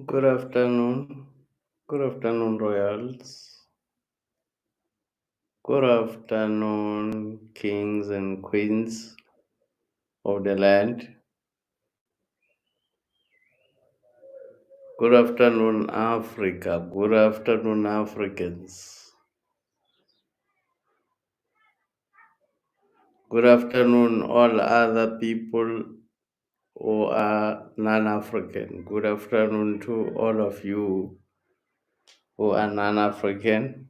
Good afternoon. Good afternoon, royals. Good afternoon, kings and queens of the land. Good afternoon, Africa. Good afternoon, Africans. Good afternoon, all other people who are non African. Good afternoon to all of you who are non African.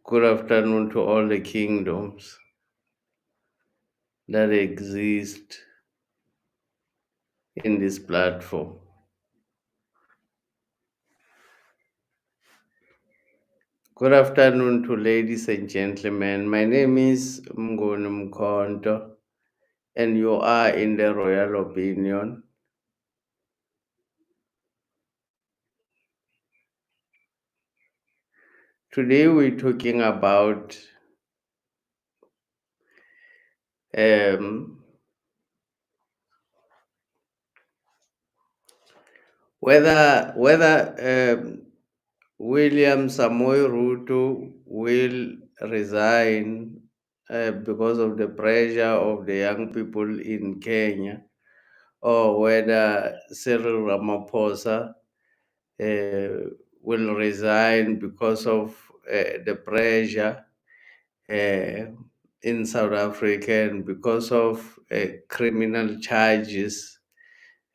Good afternoon to all the kingdoms that exist in this platform. Good afternoon to ladies and gentlemen. My name is Mngoni Mkhonto, and you are in the Royal Opinion. Today we're talking about whether William Samoei Ruto will resign because of the pressure of the young people in Kenya, or whether Cyril Ramaphosa will resign because of the pressure in South Africa and because of criminal charges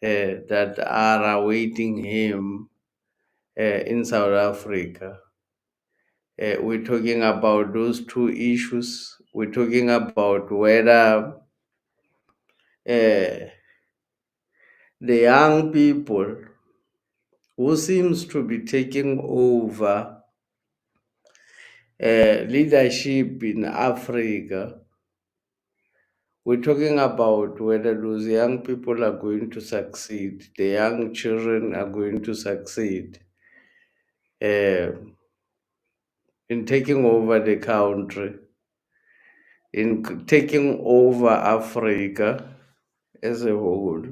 that are awaiting him in South Africa. We're talking about those two issues. We're talking about whether the young people who seems to be taking over leadership in Africa. We're talking about whether those young people are going to succeed, the young children are going to succeed in taking over the country, in taking over Africa as a whole.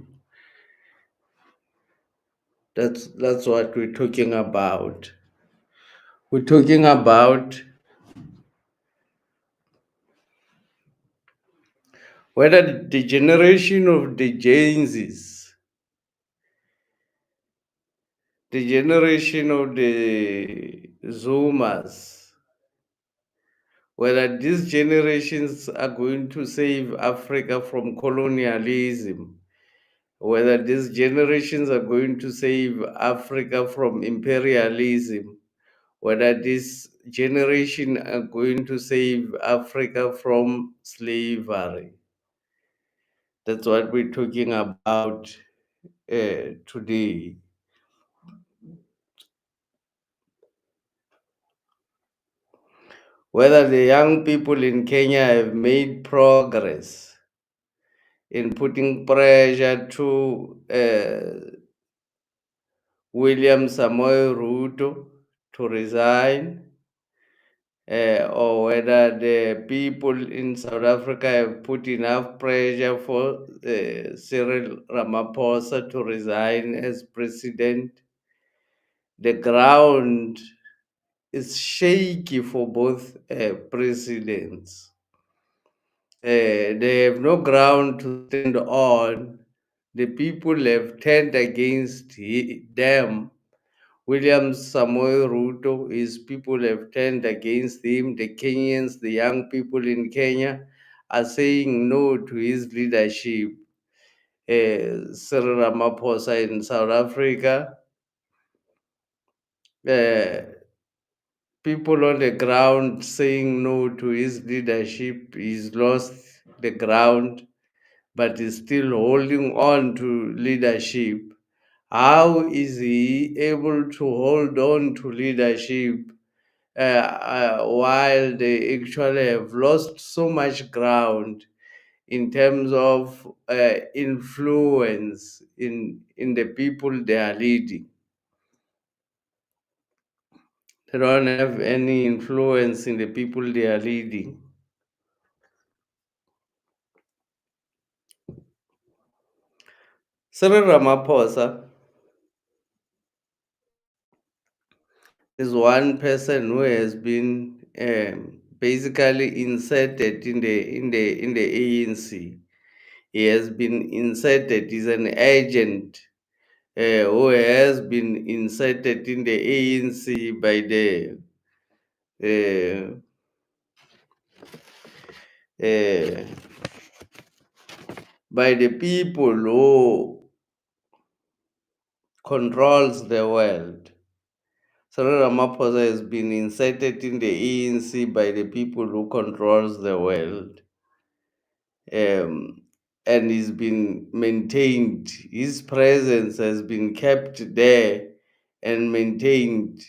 That's what we're talking about. We're talking about whether the generation of the Gen Zs, the generation of the Zoomers, whether these generations are going to save Africa from colonialism, whether these generations are going to save Africa from imperialism, whether this generation are going to save Africa from slavery. That's what we're talking about today. Whether the young people in Kenya have made progress in putting pressure to William Samoei Ruto to resign, or whether the people in South Africa have put enough pressure for Cyril Ramaphosa to resign as president. The ground is shaky for both presidents. They have no ground to stand on. The people have turned against them. William Samoei Ruto, his people have turned against him. The Kenyans, the young people in Kenya, are saying no to his leadership. Cyril Ramaphosa in South Africa, people on the ground saying no to his leadership. He's lost the ground, but is still holding on to leadership. How is he able to hold on to leadership while they actually have lost so much ground in terms of influence in the people they are leading? They don't have any influence in the people they are leading. Cyril Ramaphosa is one person who has been basically inserted in the ANC. He has been inserted. He's an agent who has been inserted in the ANC uh, uh, by the people who controls the world. Cyril Ramaphosa has been inserted in the ANC by the people who controls the world, and he's been maintained. His presence has been kept there and maintained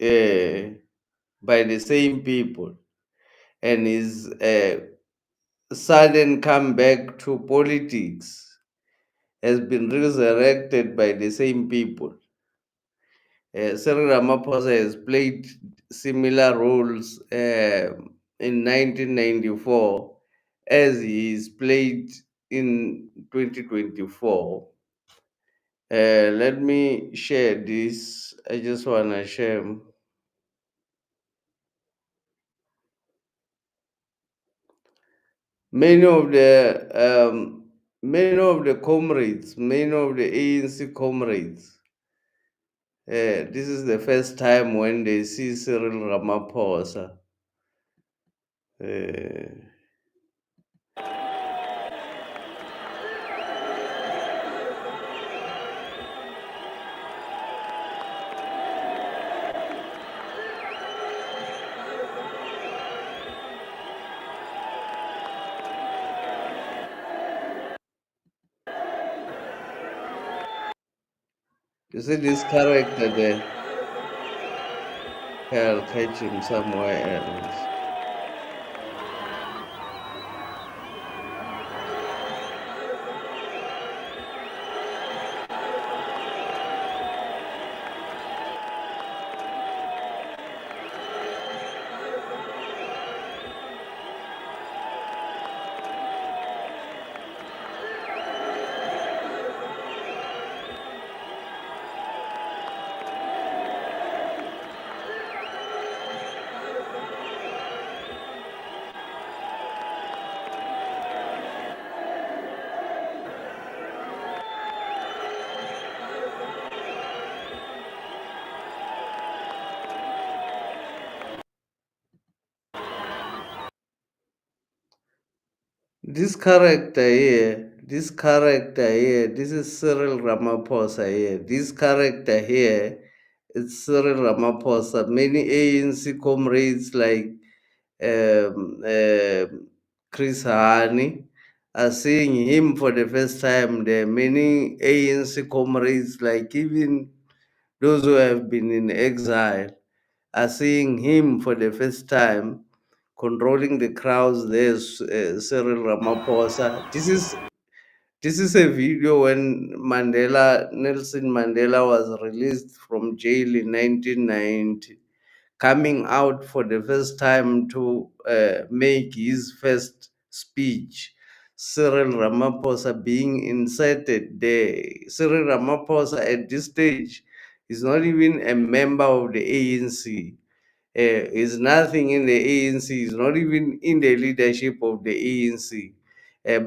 uh, by the same people, and his sudden comeback to politics has been resurrected by the same people. Cyril Ramaphosa has played similar roles in 1994 as he is played in 2024. Let me share this. I just want to share. Many of the comrades, many of the ANC comrades, this is the first time when they see Cyril Ramaphosa. Uh, you see this character there? I'll catch him somewhere else. This is Cyril Ramaphosa here. This character here, it's Cyril Ramaphosa. Many ANC comrades like Chris Hani are seeing him for the first time. There are many ANC comrades, like even those who have been in exile, are seeing him for the first time, controlling the crowds. There's Cyril Ramaphosa. This is a video when Nelson Mandela was released from jail in 1990, coming out for the first time to make his first speech. Cyril Ramaphosa being inserted there. Cyril Ramaphosa at this stage is not even a member of the ANC. Is nothing in the ANC, is not even in the leadership of the ANC,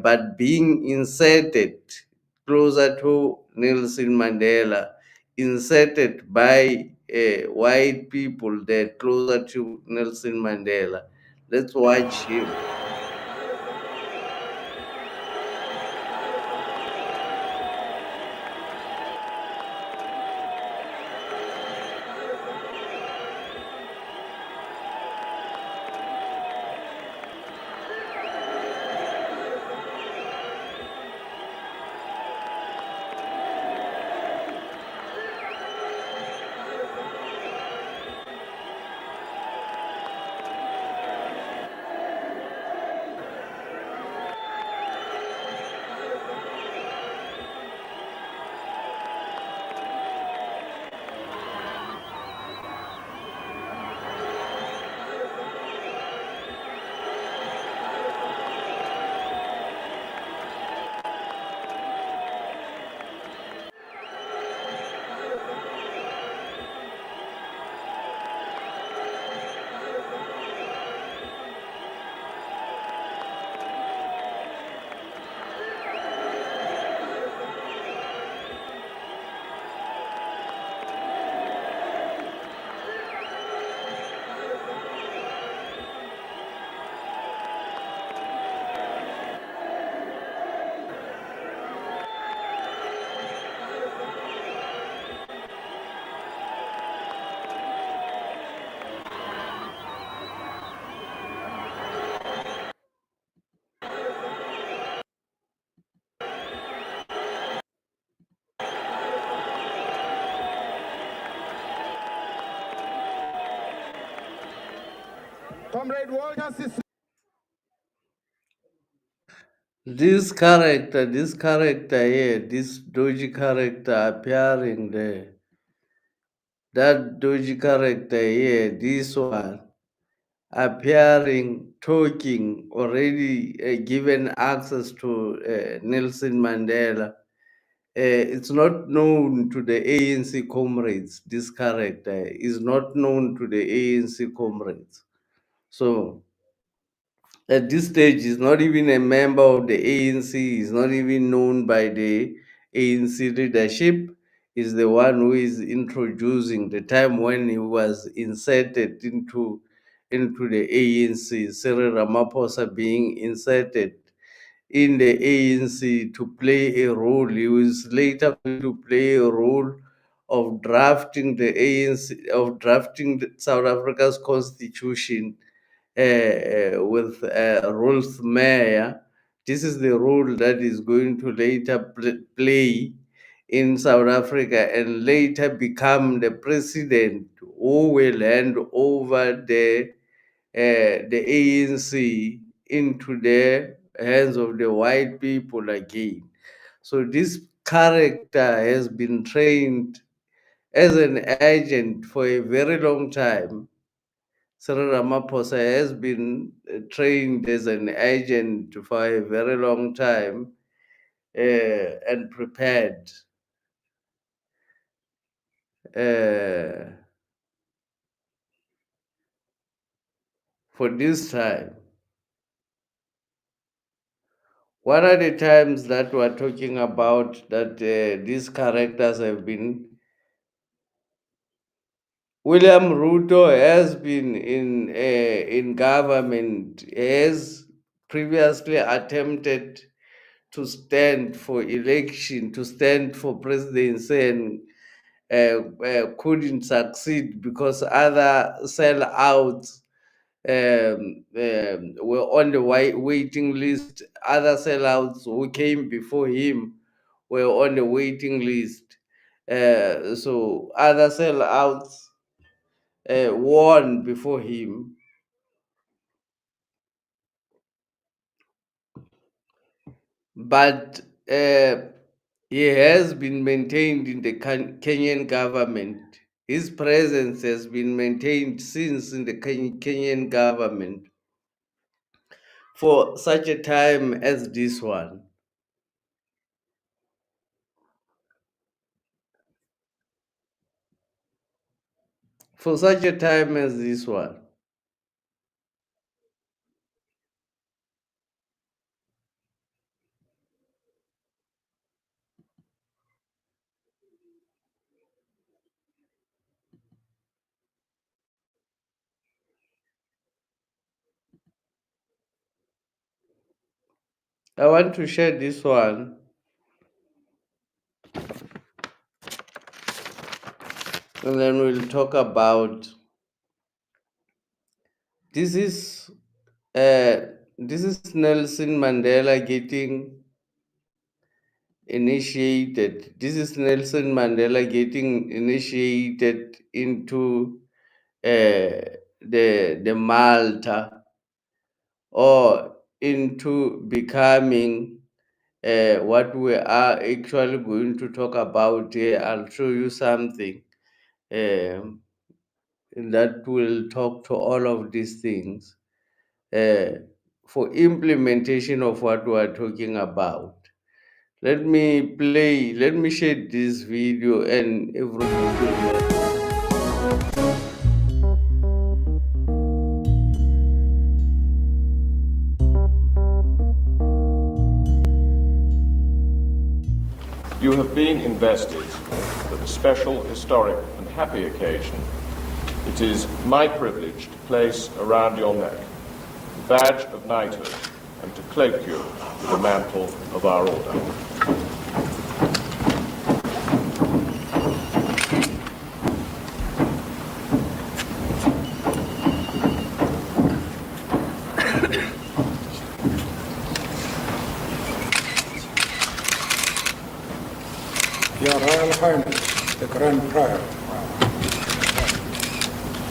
but being inserted closer to Nelson Mandela, inserted by white people that closer to Nelson Mandela. Let's watch him. This character here, this dodgy character appearing there, that dodgy character here, this one appearing, talking, already given access to Nelson Mandela. It's not known to the ANC comrades. This character is not known to the ANC comrades. So at this stage, he's not even a member of the ANC. He's not even known by the ANC leadership. He's the one who is introducing the time when he was inserted into the ANC. Cyril Ramaphosa being inserted in the ANC to play a role. He was later going to play a role of drafting the ANC, of drafting South Africa's constitution with Rolf Meyer. This is the role that is going to later play in South Africa and later become the president who will hand over the ANC into the hands of the white people again. So this character has been trained as an agent for a very long time. Cyril Ramaphosa has been trained as an agent for a very long time and prepared uh, for this time. What are the times that we're talking about that these characters have been? William Ruto has been in government, has previously attempted to stand for election, to stand for presidency, and couldn't succeed because other sellouts were on the waiting list. Other sellouts who came before him were on the waiting list. So other sellouts won before him, but he has been maintained in the Kenyan government. His presence has been maintained since in the Kenyan government for such a time as this one. For such a time as this one. I want to share this one, and then we'll talk about this is this is Nelson Mandela getting initiated. This is Nelson Mandela getting initiated into the Malta, or into becoming what we are actually going to talk about here. I'll show you something that will talk to all of these things uh, for implementation of what we are talking about. Let me share this video and everybody will. You have been invested with a special, historic and happy occasion. It is my privilege to place around your neck the badge of knighthood and to cloak you with the mantle of our order. Your Royal Highness, the Grand Prior.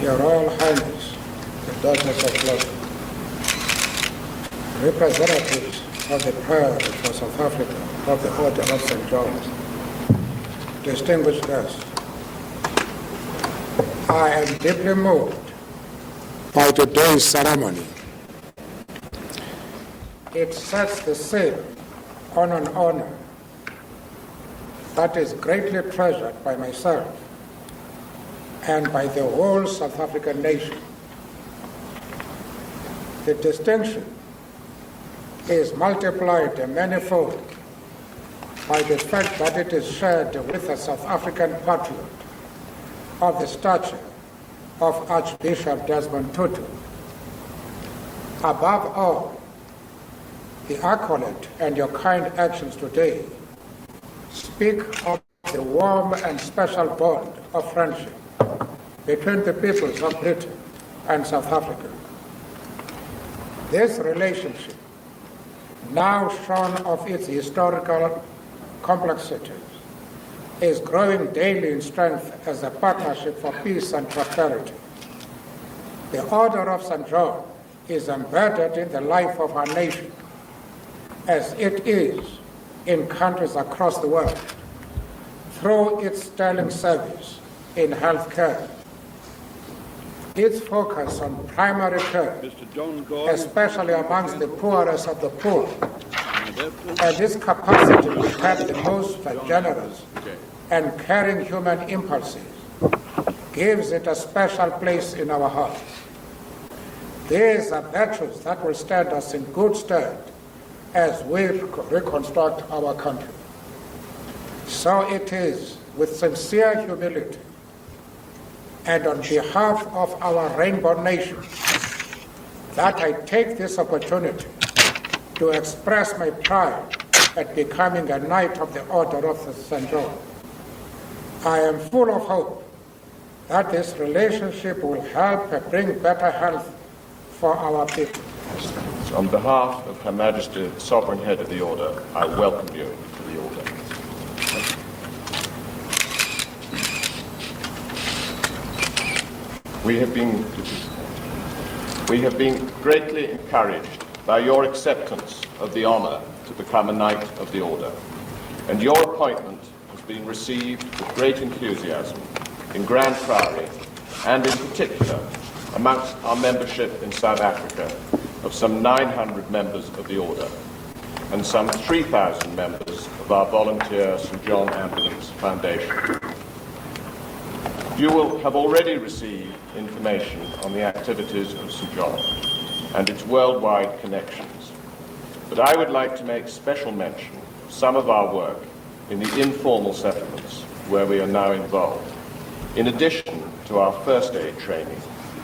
Your Royal Highness, the daughters of London, representatives of the Prayer for South Africa of the Order of St. John's, distinguished guests, I am deeply moved by today's ceremony. It sets the seal on an honor that is greatly treasured by myself and by the whole South African nation. The distinction is multiplied and manifold by the fact that it is shared with a South African patriot of the stature of Archbishop Desmond Tutu. Above all, the accolade and your kind actions today speak of the warm and special bond of friendship between the peoples of Britain and South Africa. This relationship, now shorn of its historical complexities, is growing daily in strength as a partnership for peace and prosperity. The Order of St. John is embedded in the life of our nation, as it is in countries across the world, through its sterling service in healthcare, its focus on primary care, especially amongst the poorest of the poor, and its capacity to tap the most generous and caring human impulses gives it a special place in our hearts. These are virtues that will stand us in good stead as we reconstruct our country. So it is with sincere humility and on behalf of our rainbow nation that I take this opportunity to express my pride at becoming a Knight of the Order of St. John. I am full of hope that this relationship will help bring better health for our people. On behalf of Her Majesty, the Sovereign Head of the Order, I welcome you to the Order. We have been greatly encouraged by your acceptance of the honour to become a Knight of the Order, and your appointment has been received with great enthusiasm in Grand Prairie and in particular amongst our membership in South Africa of some 900 members of the Order and some 3,000 members of our volunteer St. John Ambulance Foundation. You will have already received information on the activities of St. John and its worldwide connections, but I would like to make special mention of some of our work in the informal settlements where we are now involved, in addition to our first aid training,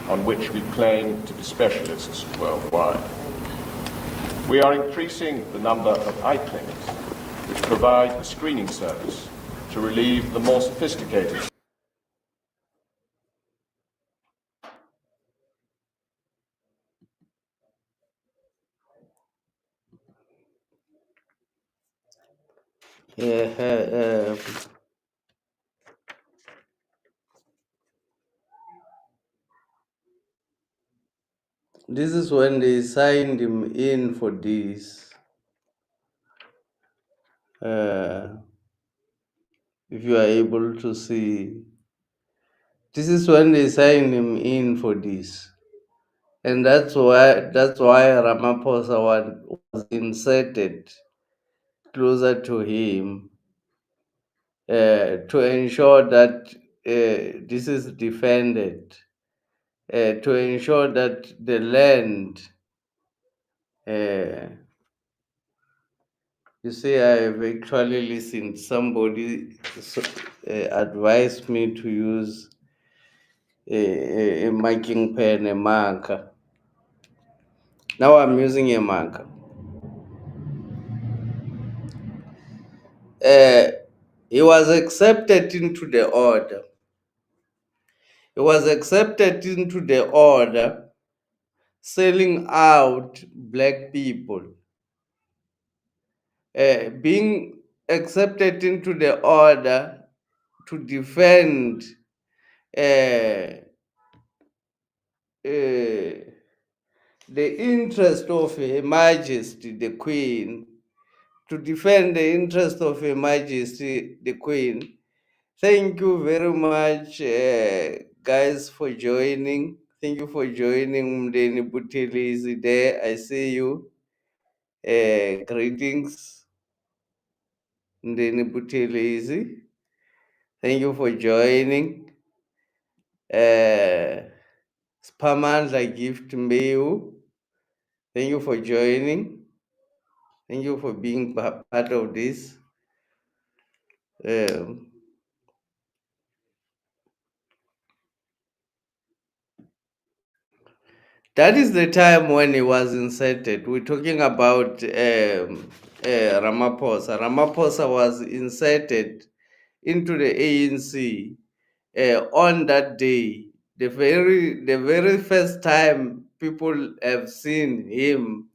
on which we claim to be specialists worldwide. We are increasing the number of eye clinics, which provide a screening service to relieve the more sophisticated This is when they signed him in for this. If you are able to see, this is when they signed him in for this, and that's why Ramaphosa was inserted closer to him to ensure that this is defended, to ensure that the land. You see, I have actually listened. Somebody advised me to use a marking pen, a marker. Now I'm using a marker. He was accepted into the order. He was accepted into the order, selling out black people. Being accepted into the order to defend the interest of Her Majesty the Queen, to defend the interest of Her Majesty the Queen. Thank you very much, guys, for joining. Thank you for joining. Mdeni Butili is there. I see you. Greetings, Mdeni Butili is. Thank you for joining. Spamandla Gift Mbeu. Thank you for joining. Thank you for being part of this. Um, that is the time when he was inserted. We're talking about Ramaphosa. Ramaphosa was inserted into the ANC on that day. The very first time people have seen him,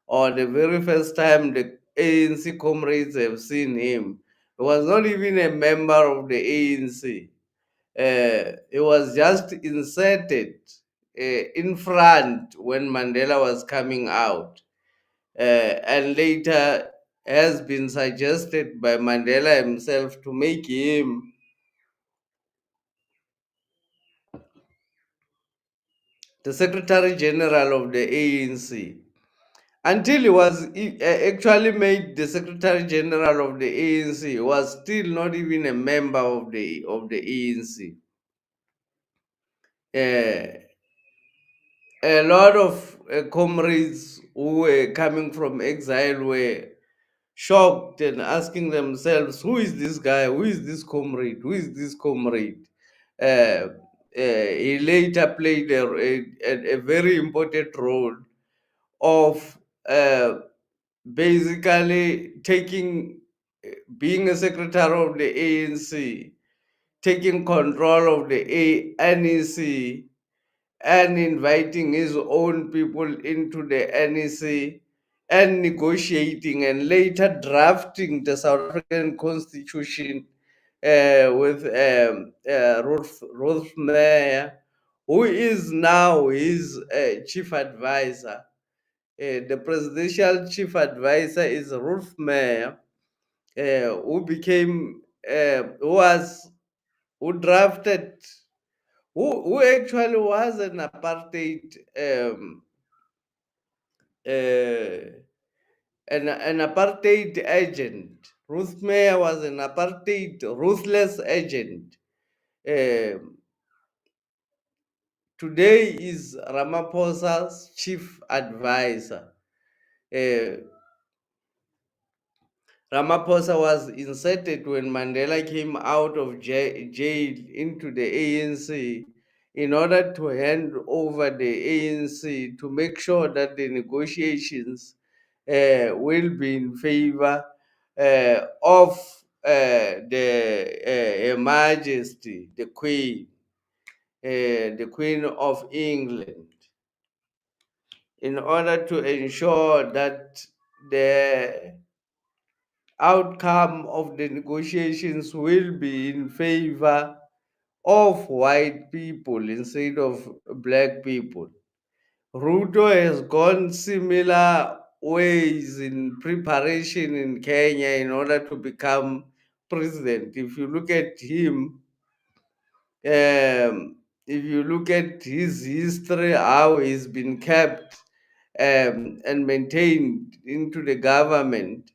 or the very first time the ANC comrades have seen him, he was not even a member of the ANC. He was just inserted in front when Mandela was coming out, and later has been suggested by Mandela himself to make him the Secretary General of the ANC. Until he was actually made the Secretary General of the ANC, he was still not even a member of the ANC. A lot of comrades who were coming from exile were shocked and asking themselves, "Who is this guy? Who is this comrade? Who is this comrade?" He later played a very important role of basically being a secretary of the ANC, taking control of the NEC, and inviting his own people into the NEC, and negotiating and later drafting the South African Constitution with Ruth Meyer, who is now his chief advisor. The presidential chief advisor is Ruth Meyer, who became, who drafted, who actually was an apartheid, an apartheid agent. Ruth Meyer was an apartheid, ruthless agent. Today is Ramaphosa's chief advisor. Ramaphosa was inserted when Mandela came out of jail into the ANC in order to hand over the ANC to make sure that the negotiations will be in favor of Her Majesty, the Queen of England, in order to ensure that the outcome of the negotiations will be in favor of white people instead of black people. Ruto has gone similar ways in preparation in Kenya in order to become president. If you look at him, if you look at his history, how he's been kept and maintained into the government,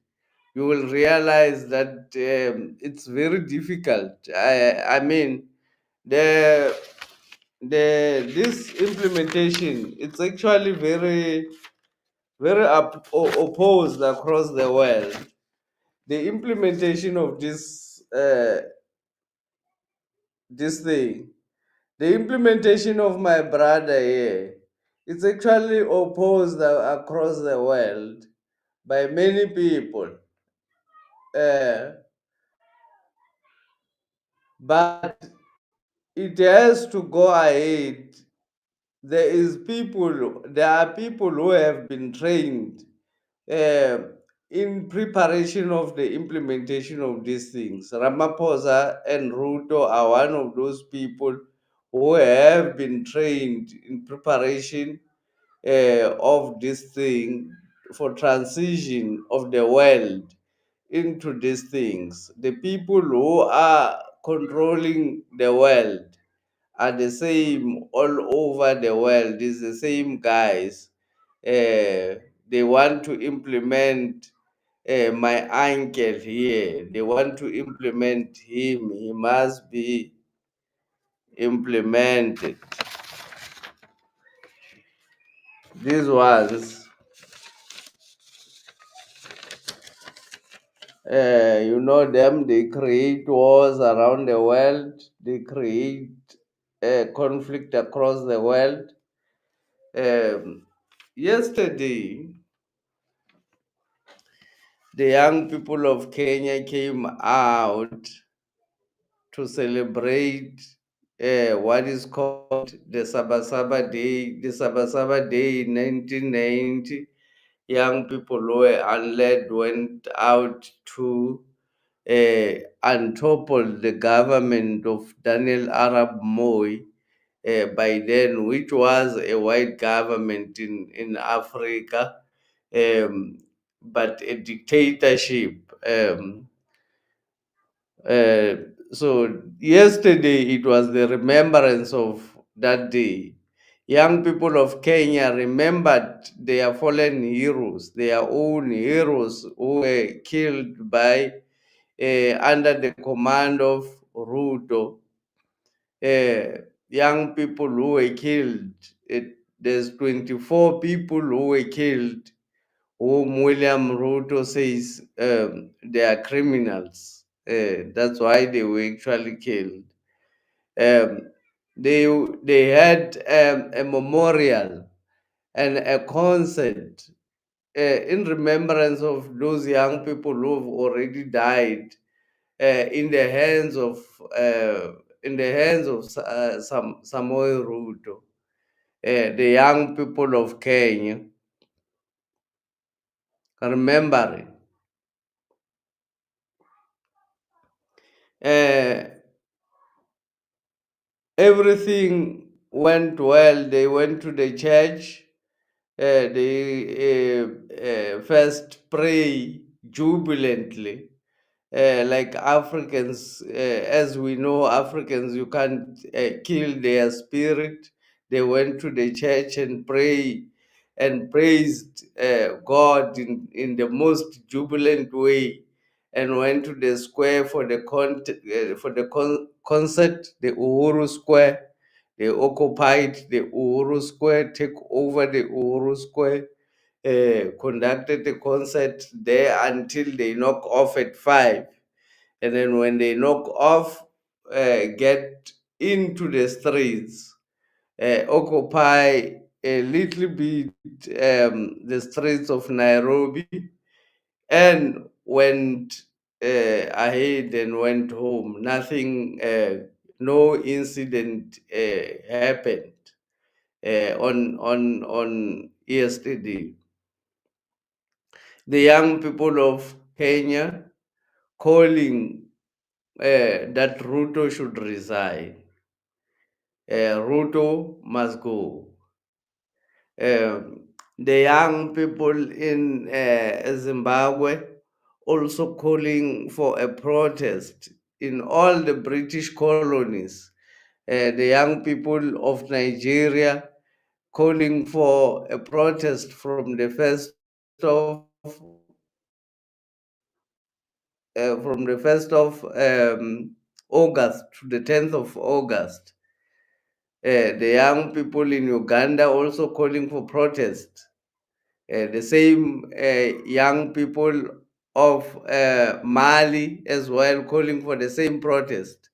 you will realize that it's very difficult. I mean, the this implementation, it's actually very opposed across the world. The implementation of this thing, the implementation of my brother here, it's actually opposed across the world by many people. Uh, but it has to go ahead. There are people who have been trained uh, in preparation of the implementation of these things. Ramaphosa and Ruto are one of those people who have been trained in preparation of this thing for transition of the world into these things. The people who are controlling the world are the same all over the world. It's the same guys. They want to implement my uncle here. They want to implement him. He must be implemented. These ones, you know them, they create wars around the world, they create conflict across the world. Yesterday, the young people of Kenya came out to celebrate what is called the Sabasaba Day. The Sabasaba Day in 1990, young people who were unled went out to untopple the government of Daniel Arab Moi by then, which was a white government in Africa, um, but a dictatorship. Uh, so yesterday it was the remembrance of that day. Young people of Kenya remembered their fallen heroes, their own heroes who were killed by under the command of Ruto. Young people who were killed. There's 24 people who were killed, whom William Ruto says they are criminals. That's why they were actually killed. Um, they had a memorial and a concert in remembrance of those young people who have already died in the hands of Samoei Ruto, the young people of Kenya, remembering. Uh, Everything went well. They went to the church. They first pray jubilantly. Like Africans, as we know, Africans, you can't kill their spirit. They went to the church and pray and praised God in the most jubilant way, and went to the square for the concert, the Uhuru Square. They occupied the Uhuru Square, take over the Uhuru Square, conducted the concert there until they knock off at 5. And then when they knock off, get into the streets, occupy a little bit the streets of Nairobi, and went ahead and went home. Nothing, no incident happened on yesterday. The young people of Kenya calling that Ruto should resign. Ruto must go. The young people in Zimbabwe also calling for a protest in all the British colonies. The young people of Nigeria calling for a protest from the 1st of August to the 10th of August. The young people in Uganda also calling for protest. The same young people of Mali as well calling for the same protest.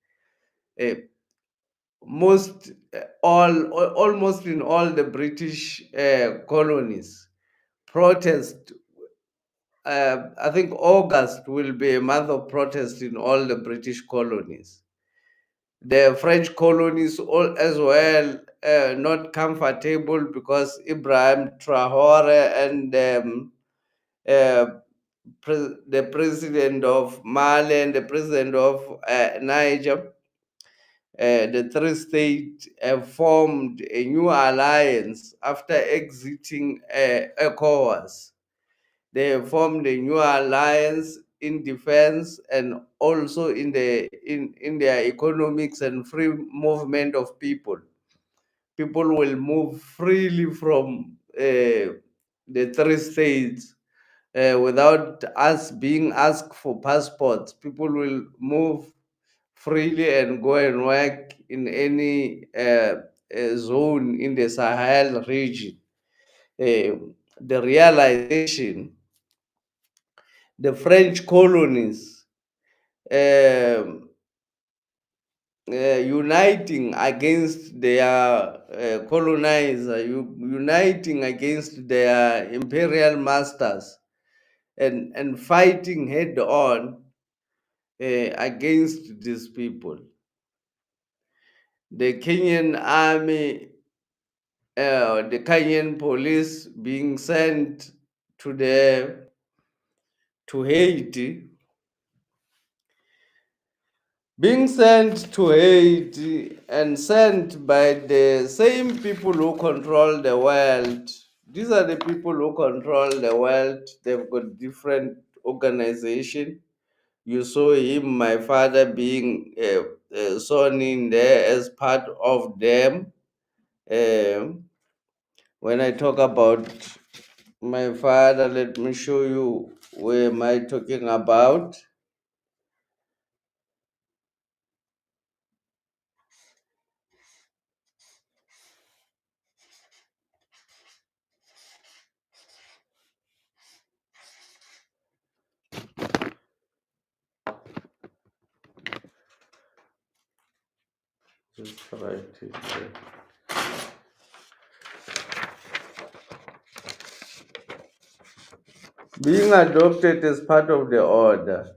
Almost in all the British colonies, protest. I think August will be a month of protest in all the British colonies. The French colonies all as well, not comfortable because Ibrahim Traore and uh, the president of Mali and the president of Niger the three states have formed a new alliance after exiting ECOWAS. They have formed a new alliance in defense and also in their economics and free movement of people. People will move freely from the three states without us being asked for passports. People will move freely and go and work in any zone in the Sahel region. The realization, the French colonies um, uniting against their colonizer, uniting against their imperial masters, and fighting head on against these people. The Kenyan army, the Kenyan police being sent to Haiti, being sent to Haiti and sent by the same people who control the world. These are the people who control the world. They've got different organization. You saw him, my father, being sewn in there as part of them. Um, when I talk about my father, let me show you where am I talking about. Just write it there. Being adopted is part of the order.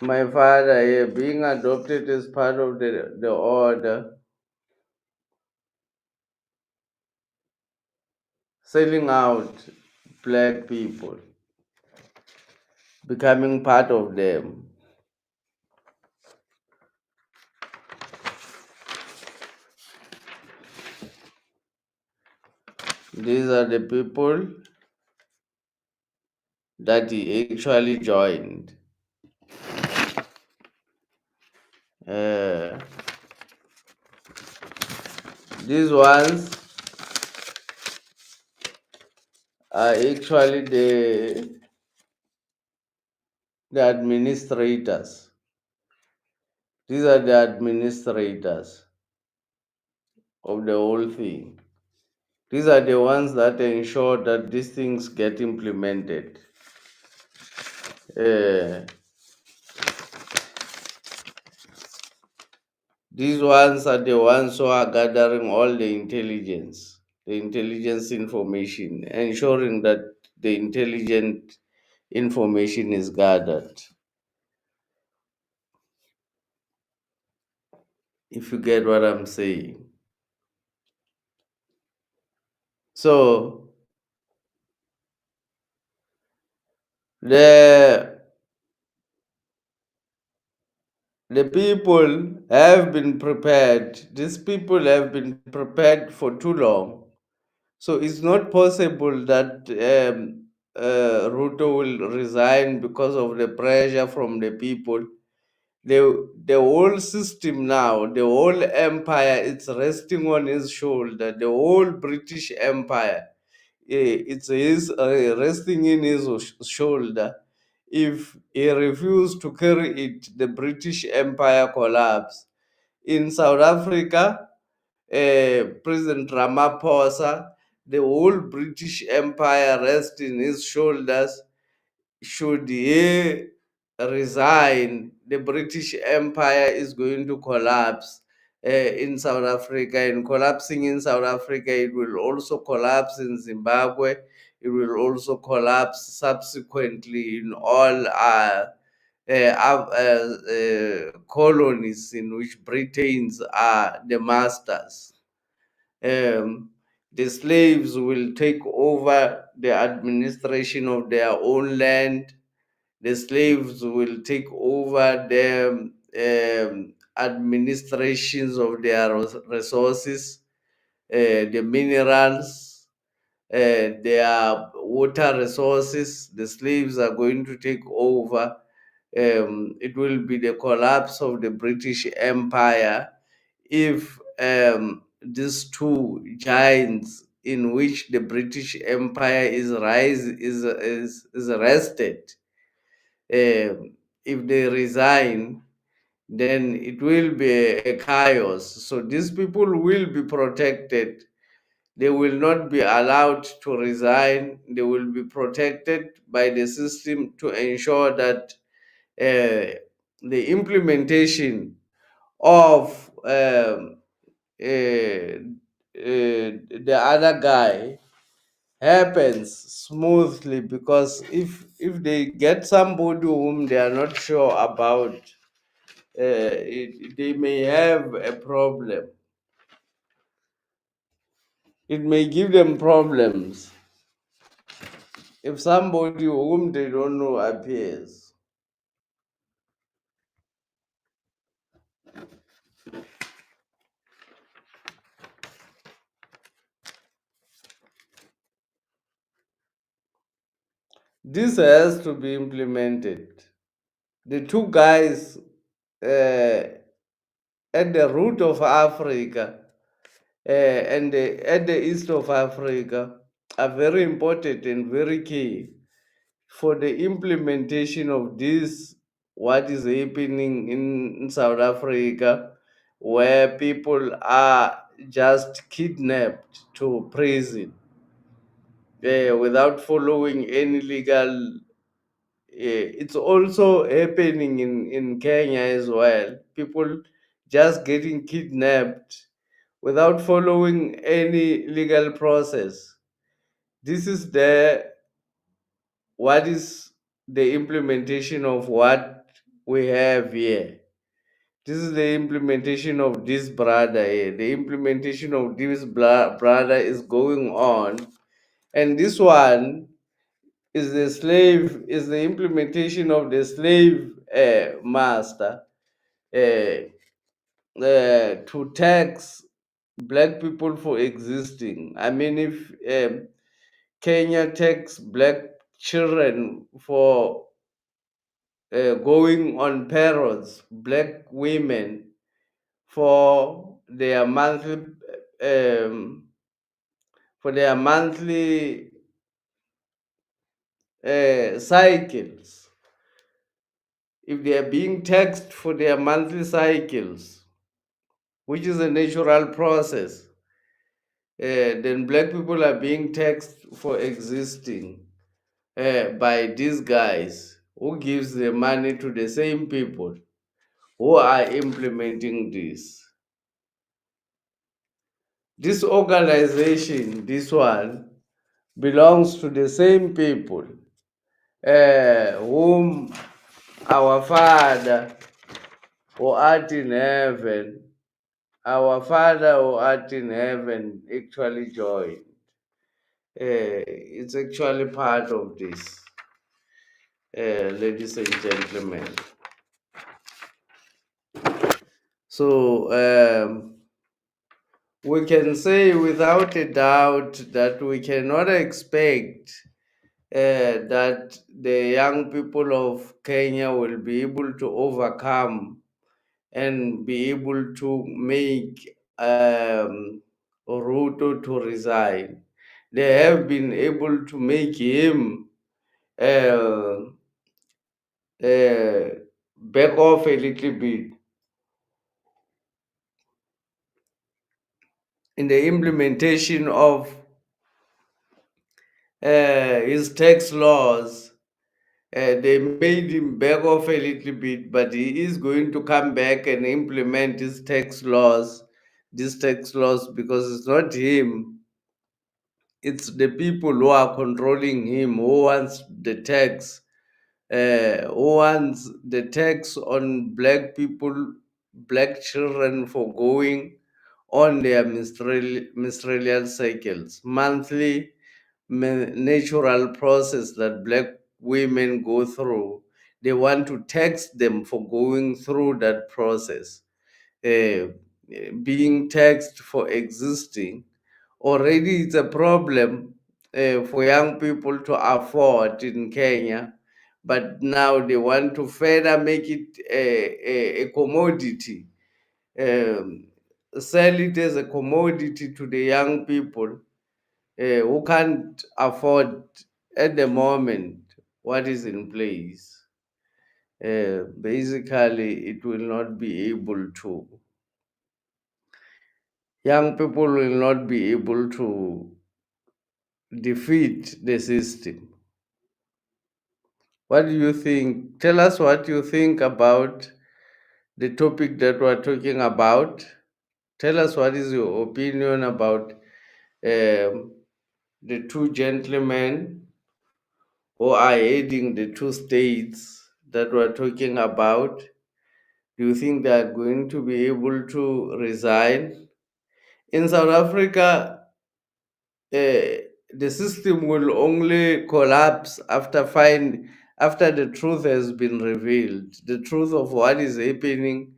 My father here, being adopted is part of the order. Selling out black people, becoming part of them. These are the people that he actually joined. Uh, these ones are actually the administrators. These are the administrators of the whole thing. These are the ones that ensure that these things get implemented. Uh, these ones are the ones who are gathering all the intelligence information, ensuring that the intelligent information is gathered. If you get what I'm saying. So the people have been prepared. These people have been prepared for too long. So it's not possible that Ruto will resign because of the pressure from the people. The whole system now, the whole empire, it's resting on his shoulder. The whole British Empire, it's his resting in his shoulder. If he refused to carry it, the British Empire collapse. In South Africa, President Ramaphosa, the whole British Empire rests in his shoulders. Should he resign, the British Empire is going to collapse in South Africa. And collapsing in South Africa, it will also collapse in Zimbabwe. It will also collapse subsequently in all colonies in which Britons are the masters. The slaves will take over the administration of their own land. The slaves will take over the administrations of their resources, the minerals, their water resources. The slaves are going to take over. It will be the collapse of the British Empire if these two giants in which the British Empire is arrested. If they resign, then it will be a chaos. So these people will be protected. They will not be allowed to resign. They will be protected by the system to ensure that the implementation of the other guy happens smoothly, because if they get somebody whom they are not sure about, they may have a problem. It may give them problems if somebody whom they don't know appears. This has to be implemented. The two guys at the root of Africa at the east of Africa are very important and very key for the implementation of this, what is happening in South Africa, where people are just kidnapped to prison without following any legal. It's also happening in Kenya as well. People just getting kidnapped without following any legal process. This is what is the implementation of what we have here. This is the implementation of this brother here. The implementation of this brother is going on, and this one is the implementation of the slave master to tax black people for existing. I mean, if Kenya takes black children for going on payrolls, black women for their um, monthly cycles. If they are being taxed for their monthly cycles, which is a natural process, then black people are being taxed for existing by these guys who gives the money to the same people who are implementing this. This organization, this one, belongs to the same people whom our Father who art in heaven, actually joined. It's actually part of this, ladies and gentlemen. So we can say without a doubt that we cannot expect that the young people of Kenya will be able to overcome and be able to make Ruto to resign. They have been able to make him uh, back off a little bit in the implementation of his tax laws. They made him back off a little bit, but he is going to come back and implement these tax laws, because it's not him, it's the people who are controlling him, who wants the tax, who wants the tax on black people, black children for going on their menstrual cycles, monthly natural process that black women go through. They want to tax them for going through that process. uh, being taxed for existing. Already it's a problem for young people to afford in Kenya, but now they want to further make it a commodity, um, sell it as a commodity to the young people who can't afford at the moment what is in place. Basically, it will not be able to, young people will not be able to defeat the system. What do you think? Tell us what you think about the topic that we're talking about. Tell us what is your opinion about the two gentlemen who are heading the two states that we're talking about. Do you think they are going to be able to resign? In South Africa, the system will only collapse after the truth has been revealed. The truth of what is happening,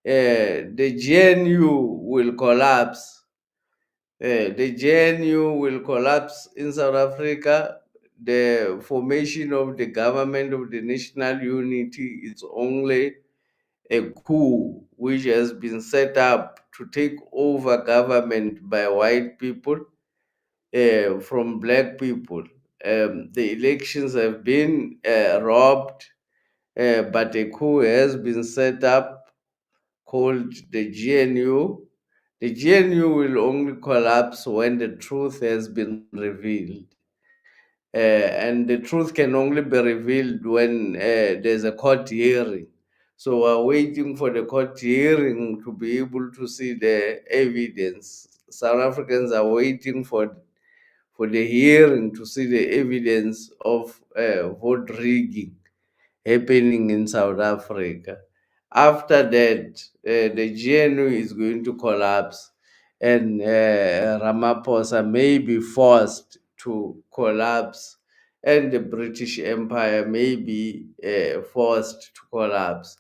the GNU will collapse. The GNU will collapse in South Africa. The formation of the government of the national unity is only a coup which has been set up to take over government by white people from black people. The elections have been robbed, but a coup has been set up called the GNU. The GNU will only collapse when the truth has been revealed. And the truth can only be revealed when there's a court hearing. So we're waiting for the court hearing to be able to see the evidence. South Africans are waiting for the hearing to see the evidence of vote rigging happening in South Africa. After that, the GNU is going to collapse, and Ramaphosa may be forced to collapse, and the British Empire may be forced to collapse.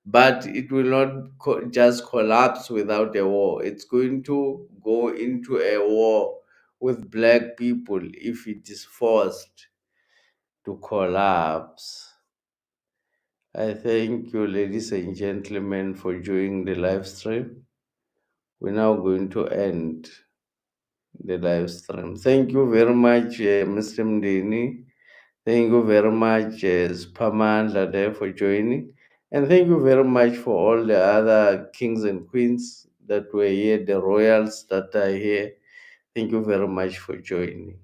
But it will not just collapse without a war. It's going to go into a war with black people if it is forced to collapse. I thank you, ladies and gentlemen, for joining the live stream. We're now going to end the live stream. Thank you very much, Mr. Mdini. Thank you very much, Spamandla, there for joining. And thank you very much for all the other kings and queens that were here, the royals that are here. Thank you very much for joining.